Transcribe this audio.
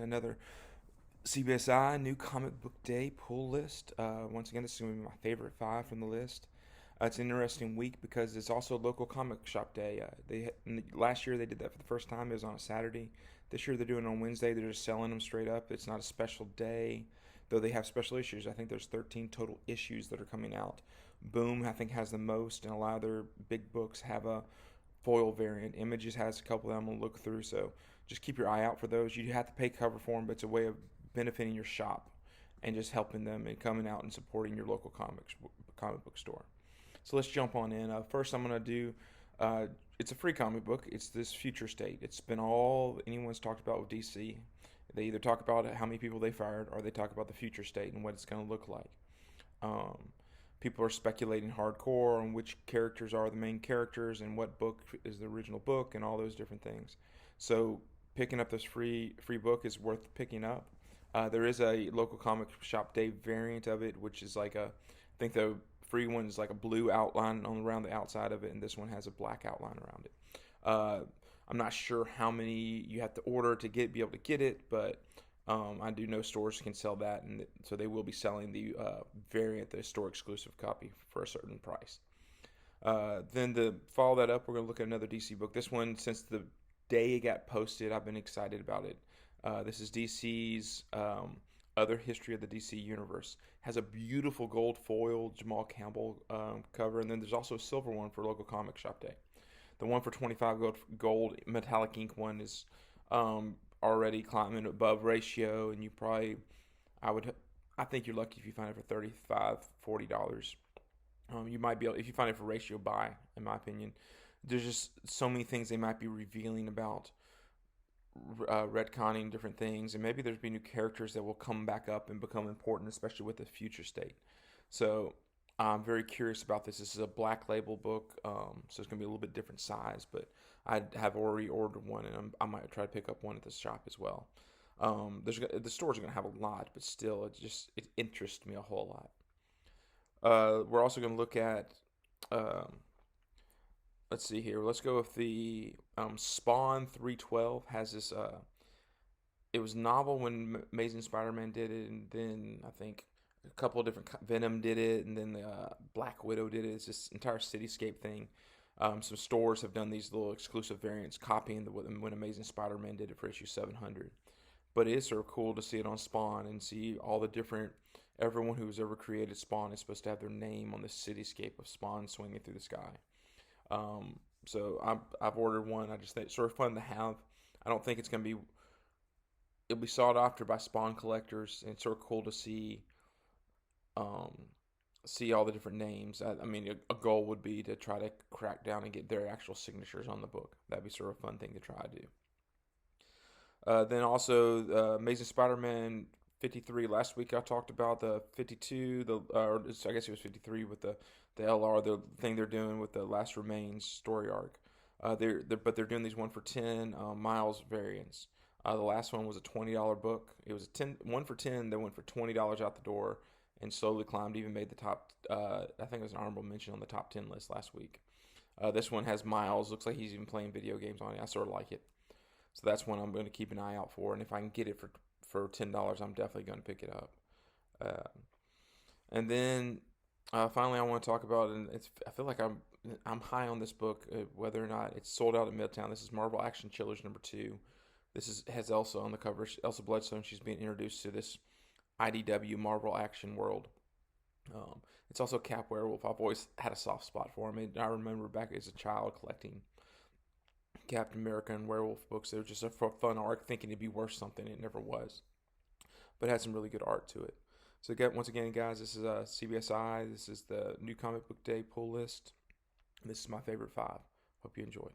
another CBSI New Comic Book Day pull list. Once again, this is going to be my favorite 5 from the list. It's an interesting week because it's also local comic shop day. Last year they did that for the first time. It was on a Saturday. This year they're doing it on Wednesday. They're just selling them straight up. It's not a special day, though they have special issues. I think there's 13 total issues that are coming out. Boom, I think, has the most, and a lot of their big books have a foil variant. Images has a couple that I'm going to look through, so just keep your eye out for those. You have to pay cover for them, but it's a way of benefiting your shop and just helping them and coming out and supporting your local comic book store. So let's jump on in. First, I'm going to do, it's a free comic book. It's this Future State. It's been all anyone's talked about with DC. They either talk about how many people they fired or they talk about the future state and what it's going to look like. People are speculating hardcore on which characters are the main characters and what book is the original book and all those different things. So picking up this free book is worth picking up. There is a local comic shop day variant of it, which is like I think the free one is like a blue outline around the outside of it, and this one has a black outline around it. I'm not sure how many you have to order to be able to get it, but I do know stores can sell that, and so they will be selling the variant, the store exclusive copy, for a certain price. Then to follow that up, we're going to look at another DC book. This one, since the day it got posted, I've been excited about it. This is DC's Other History of the DC Universe. Has a beautiful gold foil Jamal Campbell cover, and then there's also a silver one for local comic shop day. The one for 25 gold metallic ink one is already climbing above ratio, and I think you're lucky if you find it for $35-$40. You might be able, if you find it for ratio, buy, in my opinion. There's just so many things they might be revealing about retconning different things, and maybe there's be new characters that will come back up and become important, especially with the future state. So I'm very curious about this. This is a black label book, so it's going to be a little bit different size, but I have already ordered one, and I might try to pick up one at the shop as well. The stores are going to have a lot, but still, it interests me a whole lot. We're also going to look at, let's see here. Let's go with the Spawn 312 has this. It was novel when Amazing Spider-Man did it, and then I think a couple of different Venom did it, and then Black Widow did it. It's this entire cityscape thing. Some stores have done these little exclusive variants, copying when Amazing Spider-Man did it for issue 700. But it is sort of cool to see it on Spawn and see all the different. Everyone who's ever created Spawn is supposed to have their name on the cityscape of Spawn swinging through the sky. So I've ordered one. I just think it's sort of fun to have. I don't think it'll be sought after by Spawn collectors, and it's sort of cool to see all the different names. I mean, a goal would be to try to crack down and get their actual signatures on the book. That'd be sort of a fun thing to try to do. Then also Amazing Spider-Man 53. Last week I talked about the 52, I guess it was 53 with the LR, the thing they're doing with the Last Remains story arc. But they're doing these 1 for 10 Miles variants. The last one was a $20 book. It was a 1 for 10 that went for $20 out the door, and slowly climbed, even made the top, I think it was an honorable mention on the top 10 list last week. This one has Miles. Looks like he's even playing video games on it. I sort of like it. So that's one I'm going to keep an eye out for. And if I can get it for $10, I'm definitely going to pick it up. And then finally I want to talk about, and I feel like I'm high on this book, whether or not it's sold out at Midtown. This is Marvel Action Chillers #2. Has Elsa on the cover. Elsa Bloodstone. She's being introduced to this IDW Marvel Action world. It's also Cap Werewolf. I've always had a soft spot for him. I remember back as a child collecting Captain America and Werewolf books. They were just a fun arc, thinking it'd be worth something. It never was, but it had some really good art to it. So once again, guys, this is CBSI. This is the New Comic Book Day pull list. This is my favorite 5. Hope you enjoyed.